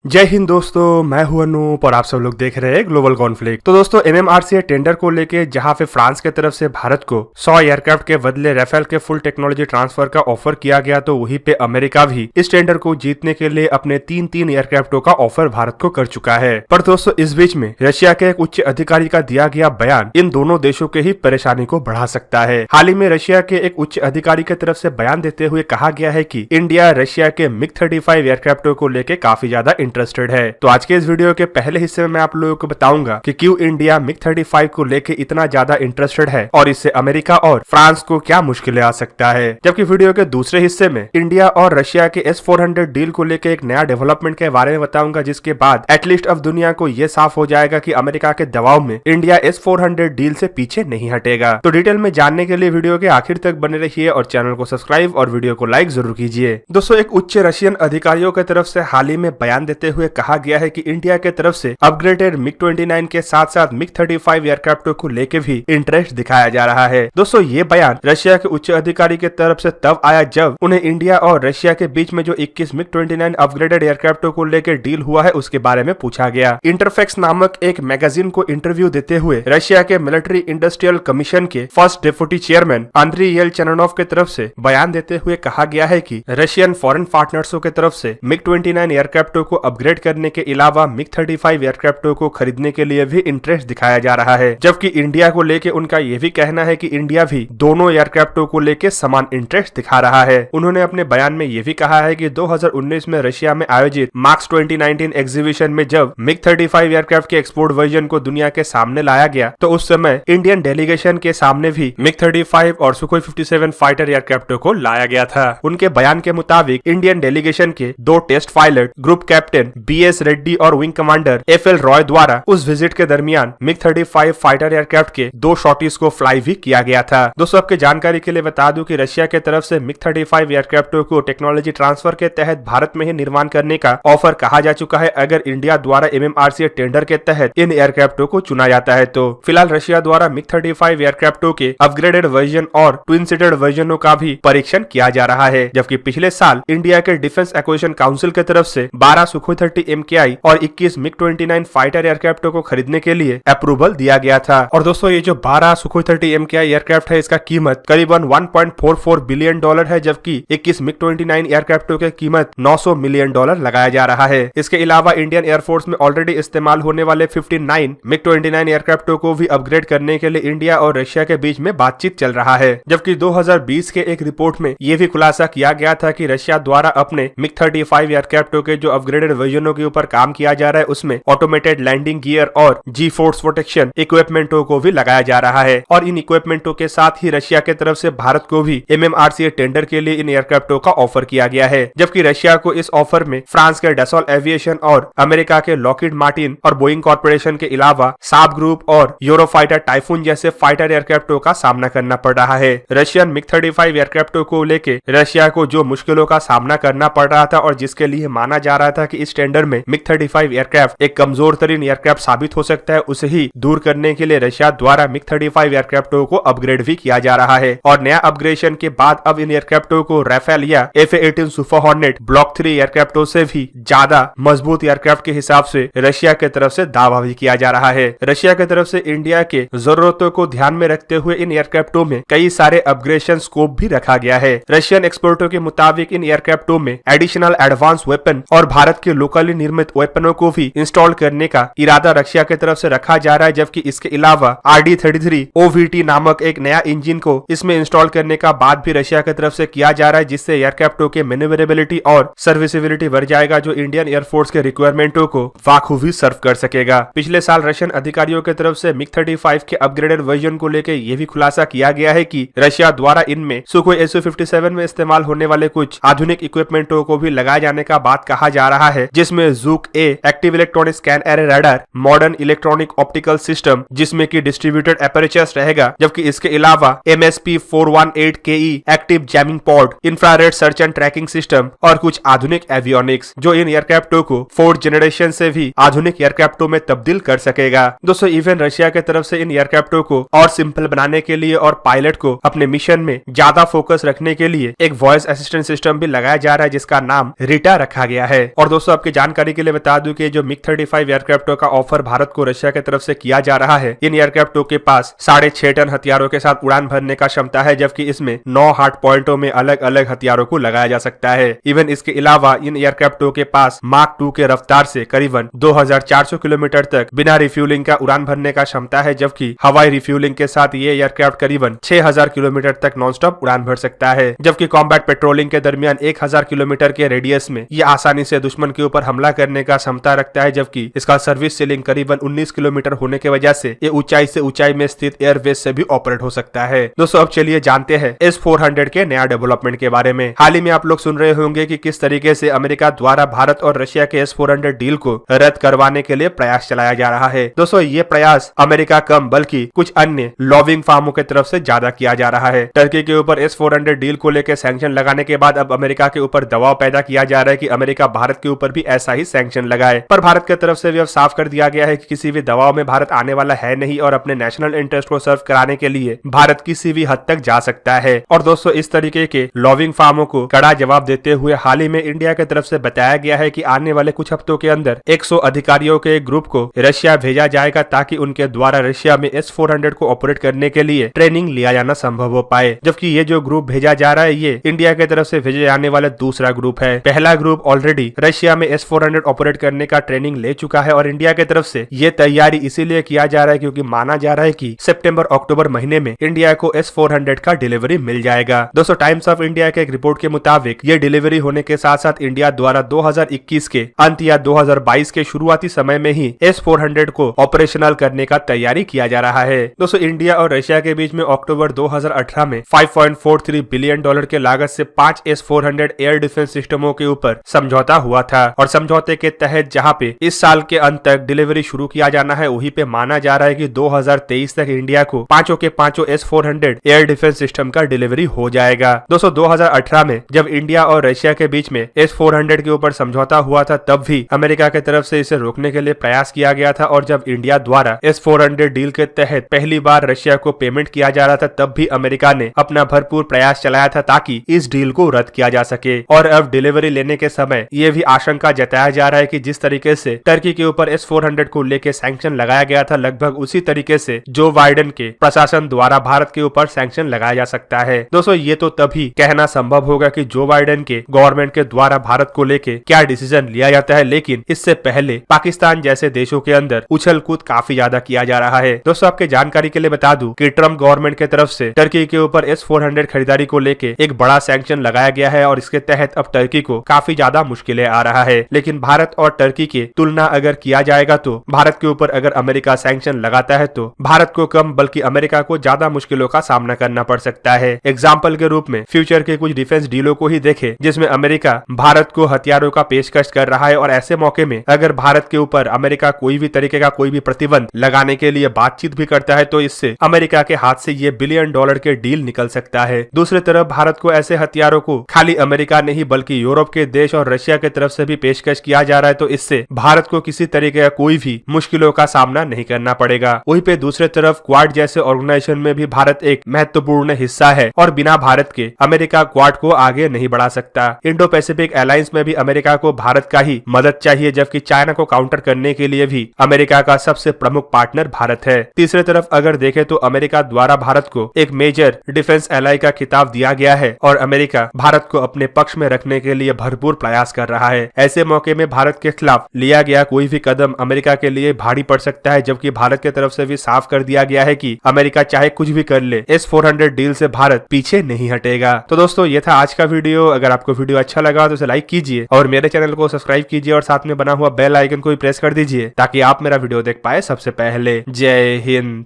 जय हिंद दोस्तों, मैं हूं अनूप और आप सब लोग देख रहे हैं ग्लोबल कॉन्फ्लिक्ट। तो दोस्तों एमएमआरसीए टेंडर को लेके जहां पे फ्रांस के तरफ से भारत को 100 एयरक्राफ्ट के बदले राफेल के फुल टेक्नोलॉजी ट्रांसफर का ऑफर किया गया, तो वहीं पे अमेरिका भी इस टेंडर को जीतने के लिए अपने तीन एयरक्राफ्टों का ऑफर भारत को कर चुका है। पर दोस्तों इस बीच में रशिया के एक उच्च अधिकारी का दिया गया बयान इन दोनों देशों के ही परेशानी को बढ़ा सकता है। हाल ही में रशिया के एक उच्च अधिकारी की तरफ से बयान देते हुए कहा गया है कि इंडिया रशिया के MiG-35 एयरक्राफ्टों को लेकर काफी ज्यादा इंटरेस्टेड है। तो आज के इस वीडियो के पहले हिस्से में मैं आप लोगों को बताऊंगा कि क्यों इंडिया MiG-35 को लेके इतना ज्यादा इंटरेस्टेड है और इससे अमेरिका और फ्रांस को क्या मुश्किलें आ सकता है। जबकि वीडियो के दूसरे हिस्से में इंडिया और रशिया के S-400 डील को लेके एक नया डेवलपमेंट के बारे में बताऊंगा, जिसके बाद एटलीस्ट अब दुनिया को यह साफ हो जाएगा कि अमेरिका के दबाव में इंडिया S-400 डील से पीछे नहीं हटेगा। तो डिटेल में जानने के लिए वीडियो के आखिर तक बने रहिए और चैनल को सब्सक्राइब और वीडियो को लाइक जरूर कीजिए। दोस्तों एक उच्च रशियन अधिकारियों की तरफ से हाल ही में बयान देते हुए कहा गया है कि इंडिया के तरफ से अपग्रेडेड MiG-29 के साथ साथ MiG-35 एयरक्राफ्टों को लेके भी इंटरेस्ट दिखाया जा रहा है। दोस्तों ये बयान रशिया के उच्च अधिकारी के तरफ से तब आया जब उन्हें इंडिया और रशिया के बीच में जो 21 MiG-29 अपग्रेडेड एयरक्राफ्टों को लेकर डील हुआ है उसके बारे में पूछा गया। इंटरफैक्स नामक एक मैगजीन को इंटरव्यू देते हुए रशिया के मिलिट्री इंडस्ट्रियल कमीशन के फर्स्ट डेप्यूटी चेयरमैन आंद्री येलचननोव के तरफ से बयान देते हुए कहा गया है कि रशियन फॉरेन पार्टनर्सों के तरफ से MiG-29 एयरक्राफ्टों को अपग्रेड करने के अलावा MiG-35 एयरक्राफ्टों को खरीदने के लिए भी इंटरेस्ट दिखाया जा रहा है। जबकि इंडिया को लेके उनका यह भी कहना है कि इंडिया भी दोनों एयरक्राफ्टों को लेके समान इंटरेस्ट दिखा रहा है। उन्होंने अपने बयान में यह भी कहा है कि 2019 में रशिया में आयोजित मार्क्स 2019 एग्जीबिशन में जब MiG-35 एयरक्राफ्ट के एक्सपोर्ट वर्जन को दुनिया के सामने लाया गया, तो उस समय इंडियन डेलीगेशन के सामने भी MiG-35 और सुखोई 57 फाइटर एयरक्राफ्टों को लाया गया था। उनके बयान के मुताबिक इंडियन डेलीगेशन के 2 test pilot, group captain BS Reddy और विंग कमांडर FL रॉय द्वारा उस विजिट के दरमियान MiG-35 फाइटर एयरक्राफ्ट के 2 शॉटीज को फ्लाई भी किया गया था। दोस्तों आपके जानकारी के लिए बता दूं कि रशिया के तरफ से MiG-35 एयरक्राफ्टों को टेक्नोलॉजी ट्रांसफर के तहत भारत में ही निर्माण करने का ऑफर कहा जा चुका है अगर इंडिया द्वारा MMRCA टेंडर के तहत इन एयरक्राफ्टों को चुना जाता है। तो फिलहाल रशिया द्वारा MiG-35 एयरक्राफ्टों के अपग्रेडेड वर्जन और ट्विन सीटेड वर्जनों का भी परीक्षण किया जा रहा है। जबकि पिछले साल इंडिया के डिफेंस एक्विजिशन काउंसिल की तरफ से 12 सुखोई 30 MKI और 21 MiG-29 फाइटर एयरक्राफ्टों को खरीदने के लिए अप्रूवल दिया गया था। और दोस्तों ये जो 12 सुखोई 30 MKI एयरक्राफ्ट है, इसका कीमत करीबन $1.44 बिलियन है, जबकि 21 MiG-29 एयरक्राफ्टों की कीमत $900 मिलियन लगाया जा रहा है। इसके अलावा इंडियन एयरफोर्स में ऑलरेडी इस्तेमाल होने वाले 59 MiG-29 एयरक्राफ्टों को भी अपग्रेड करने के लिए इंडिया और रशिया के बीच में बातचीत चल रहा है। जबकि 2020 के एक रिपोर्ट में यह भी खुलासा किया गया था कि रशिया द्वारा अपने MiG-35 एयरक्राफ्टों के जो अपग्रेडेड वर्जनों के ऊपर काम किया जा रहा है उसमें ऑटोमेटेड लैंडिंग गियर और जी फोर्स प्रोटेक्शन इक्विपमेंटों को भी लगाया जा रहा है। और इन इक्विपमेंटों के साथ ही रशिया के तरफ से भारत को भी MMRCA टेंडर के लिए इन एयरक्राफ्टों का ऑफर किया गया है। जबकि रशिया को इस ऑफर में फ्रांस के डसॉल एविएशन और अमेरिका के लॉकहीड मार्टिन और बोइंग कॉर्पोरेशन के अलावा साब ग्रुप और यूरोफाइटर टाइफून जैसे फाइटर एयरक्राफ्टों का सामना करना पड़ रहा है। रशियन MiG-35 एयरक्राफ्टों को लेके रशिया को जो मुश्किलों का सामना करना पड़ रहा था और जिसके लिए माना जा रहा था कि इस टेंडर में MiG-35 एयरक्राफ्ट एक कमजोर तरीन एयरक्राफ्ट साबित हो सकता है, उसे ही दूर करने के लिए रशिया द्वारा MiG-35 एयरक्राफ्टों को अपग्रेड भी किया जा रहा है। और नया अपग्रेडेशन के बाद अब इन एयरक्राफ्टों को राफेल या F-18 सुपर हॉर्नेट ब्लॉक 3 एयरक्राफ्टों से भी ज्यादा मजबूत एयरक्राफ्ट के हिसाब से रशिया की तरफ से दावा भी किया जा रहा है। रशिया की तरफ से इंडिया के जरूरतों को ध्यान में रखते हुए इन एयरक्राफ्टों में कई सारे अपग्रेडेशन स्कोप भी रखा गया है। रशियन एक्सपर्टों के मुताबिक इन एयरक्राफ्टों में एडिशनल एडवांस वेपन और भारत के लोकली निर्मित वेपनों को भी इंस्टॉल करने का इरादा रशिया की तरफ से रखा जा रहा है। जबकि इसके अलावा RD-33 OVT नामक एक नया इंजन को इसमें इंस्टॉल करने का बात भी रशिया की तरफ से किया जा रहा है, जिससे एयरक्राफ्टों के मैन्यूवरेबिलिटी और सर्विसेबिलिटी बढ़ जाएगा, जो इंडियन एयरफोर्स के रिक्वायरमेंटों को बाखूबी सर्व कर सकेगा। पिछले साल रशियन अधिकारियों की तरफ से MiG-35 के अपग्रेडेड वर्जन को लेकर यह भी खुलासा किया गया है कि रशिया द्वारा इनमें सुखोई Su-57 में इस्तेमाल होने वाले कुछ आधुनिक इक्विपमेंटों को भी लगाए जाने का बात कहा जा रहा है, जिसमें ZUK-A active electronic scan array radar, modern electronic optical system जिसमें कि डिस्ट्रीब्यूटेड एपरेचर्स रहेगा। जबकि इसके अलावा MSP-418KE active jamming pod, infrared search and tracking system और कुछ आधुनिक एवियोनिक्स जो इन एयरक्राफ्टों को 4th जनरेशन से भी आधुनिक एयरक्राफ्टों में तब्दील कर सकेगा। दोस्तों इवन रशिया की तरफ से इन एयरक्राफ्टों को और सिंपल बनाने के लिए और पायलट को अपने मिशन में ज्यादा फोकस रखने के लिए एक वॉइस असिस्टेंट सिस्टम भी लगाया जा रहा है, जिसका नाम रिटा रखा गया है। और दोस्तों दोस्तों आपकी जानकारी के लिए बता दूं कि जो मिग 35 एयरक्राफ्टों का ऑफर भारत को रशिया की तरफ से किया जा रहा है, इन एयरक्राफ्टों के पास 6.5 टन हथियारों के साथ उड़ान भरने का क्षमता है, जबकि इसमें 9 हार्ड पॉइंटों में अलग अलग हथियारों को लगाया जा सकता है। इवन इसके अलावा इन एयरक्राफ्टों के पास मार्क 2 के रफ्तार से करीबन 2400 किलोमीटर तक बिना रिफ्यूलिंग का उड़ान भरने का क्षमता है, जबकि हवाई रिफ्यूलिंग के साथ ये एयरक्राफ्ट करीबन 6000 किलोमीटर तक नॉनस्टॉप उड़ान भर सकता है। जबकि कॉम्बैट पेट्रोलिंग के दरमियान 1000 किलोमीटर के रेडियस में ये आसानी से दुश्मन के ऊपर हमला करने का क्षमता रखता है, जबकि इसका सर्विस सीलिंग करीबन 19 किलोमीटर होने की वजह से ये ऊंचाई से ऊंचाई में स्थित एयरबेस से भी ऑपरेट हो सकता है। दोस्तों अब चलिए जानते हैं S-400 के नया डेवलपमेंट के बारे में। हाल ही में आप लोग सुन रहे होंगे कि किस तरीके से अमेरिका द्वारा भारत और रशिया के S-400 डील को रद्द करवाने के लिए प्रयास चलाया जा रहा है। दोस्तों ये प्रयास अमेरिका कम बल्कि कुछ अन्य लॉबिंग फार्मों की तरफ से ज्यादा किया जा रहा है। टर्की के ऊपर S-400 डील को लेकर सैंक्शन लगाने के बाद अब अमेरिका के ऊपर दबाव पैदा किया जा रहा है कि अमेरिका भारत के ऊपर भी ऐसा ही सैंक्शन लगाए। पर भारत की तरफ से भी अब साफ कर दिया गया है कि किसी भी दबाव में भारत आने वाला है नहीं और अपने नेशनल इंटरेस्ट को सर्व कराने के लिए भारत किसी भी हद तक जा सकता है। और दोस्तों इस तरीके के लॉबिंग फार्मों को कड़ा जवाब देते हुए हाल ही में इंडिया की तरफ से बताया गया है कि आने वाले कुछ हफ्तों के अंदर 100 अधिकारियों के एक ग्रुप को रशिया भेजा जाएगा, ताकि उनके द्वारा रशिया में S-400 को ऑपरेट करने के लिए ट्रेनिंग लिया जाना संभव हो पाए। जबकि ये जो ग्रुप भेजा जा रहा है ये इंडिया की तरफ से भेजे जाने वाला दूसरा ग्रुप है। पहला ग्रुप ऑलरेडी रशिया में S-400 ऑपरेट करने का ट्रेनिंग ले चुका है और इंडिया की तरफ से ये तैयारी इसीलिए किया जा रहा है क्योंकि माना जा रहा है कि सितंबर अक्टूबर महीने में इंडिया को S-400 का डिलीवरी मिल जाएगा। दोस्तों टाइम्स ऑफ इंडिया के एक रिपोर्ट के मुताबिक ये डिलीवरी होने के साथ साथ इंडिया द्वारा 2021 के अंत या 2022 के शुरुआती समय में ही S-400 को ऑपरेशनल करने का तैयारी किया जा रहा है। दोस्तों इंडिया और रशिया के बीच में अक्टूबर 2018 में $5.43 बिलियन के लागत से 5 S-400 एयर डिफेंस सिस्टमों के ऊपर समझौता हुआ था और समझौते के तहत जहां पे इस साल के अंत तक डिलीवरी शुरू किया जाना है, वहीं पे माना जा रहा है कि 2023 तक इंडिया को पांचों के पांचों S-400 एयर डिफेंस सिस्टम का डिलीवरी हो जाएगा। दोस्तों 2018 में जब इंडिया और रशिया के बीच में S-400 के ऊपर समझौता हुआ था, तब भी अमेरिका की तरफ से इसे रोकने के लिए प्रयास किया गया था और जब इंडिया द्वारा S-400 डील के तहत पहली बार रशिया को पेमेंट किया जा रहा था, तब भी अमेरिका ने अपना भरपूर प्रयास चलाया था ताकि इस डील को रद्द किया जा सके। और अब डिलीवरी लेने के समय ये भी आशंका जताया जा रहा है कि जिस तरीके से टर्की के ऊपर S-400 को लेकर सैंक्शन लगाया गया था, लगभग उसी तरीके से जो बाइडेन के प्रशासन द्वारा भारत के ऊपर सैंक्शन लगाया जा सकता है। दोस्तों ये तो तभी कहना संभव होगा कि जो बाइडेन के गवर्नमेंट के द्वारा भारत को लेके क्या डिसीजन लिया जाता है, लेकिन इससे पहले पाकिस्तान जैसे देशों के अंदर उछल कूद काफी ज्यादा किया जा रहा है। दोस्तों आपके जानकारी के लिए बता दूं कि ट्रम्प गवर्नमेंट के तरफ से टर्की के ऊपर S-400 खरीदारी को लेके एक बड़ा सैंक्शन लगाया गया है और इसके तहत अब टर्की को काफी ज्यादा मुश्किलें आ रहा है। लेकिन भारत और टर्की की तुलना अगर किया जाएगा तो भारत के ऊपर अगर अमेरिका सैंक्शन लगाता है तो भारत को कम बल्कि अमेरिका को ज्यादा मुश्किलों का सामना करना पड़ सकता है। एग्जाम्पल के रूप में फ्यूचर के कुछ डिफेंस डीलों को ही देखें जिसमें अमेरिका भारत को हथियारों का पेशकश कर रहा है और ऐसे मौके में अगर भारत के ऊपर अमेरिका कोई भी तरीके का कोई भी प्रतिबंध लगाने के लिए बातचीत भी करता है तो इससे अमेरिका के हाथ से ये बिलियन डॉलर के डील निकल सकता है। दूसरी तरफ भारत को ऐसे हथियारों को खाली अमेरिका नहीं बल्कि यूरोप के देश और रशिया की तरफ से भी पेशकश किया जा रहा है, तो इससे भारत को किसी तरीके का कोई भी मुश्किलों का सामना नहीं करना पड़ेगा। वहीं पे दूसरी तरफ क्वाड जैसे ऑर्गेनाइजेशन में भी भारत एक महत्वपूर्ण हिस्सा है और बिना भारत के अमेरिका क्वाड को आगे नहीं बढ़ा सकता। इंडो पैसिफिक अलायंस में भी अमेरिका को भारत का ही मदद चाहिए, जबकि चाइना को काउंटर करने के लिए भी अमेरिका का सबसे प्रमुख पार्टनर भारत है। तीसरी तरफ अगर देखें तो अमेरिका द्वारा भारत को एक मेजर डिफेंस एलाई का खिताब दिया गया है और अमेरिका भारत को अपने पक्ष में रखने के लिए भरपूर प्रयास कर रहा है। ऐसे मौके में भारत के खिलाफ लिया गया कोई भी कदम अमेरिका के लिए भारी पड़ सकता है, जबकि भारत की तरफ से भी साफ कर दिया गया है कि अमेरिका चाहे कुछ भी कर ले, S-400 डील से भारत पीछे नहीं हटेगा। तो दोस्तों ये था आज का वीडियो। अगर आपको वीडियो अच्छा लगा तो इसे लाइक कीजिए और मेरे चैनल को सब्सक्राइब कीजिए और साथ में बना हुआ बेल आइकन को भी प्रेस कर दीजिए ताकि आप मेरा वीडियो देख पाए सबसे पहले। जय हिंद।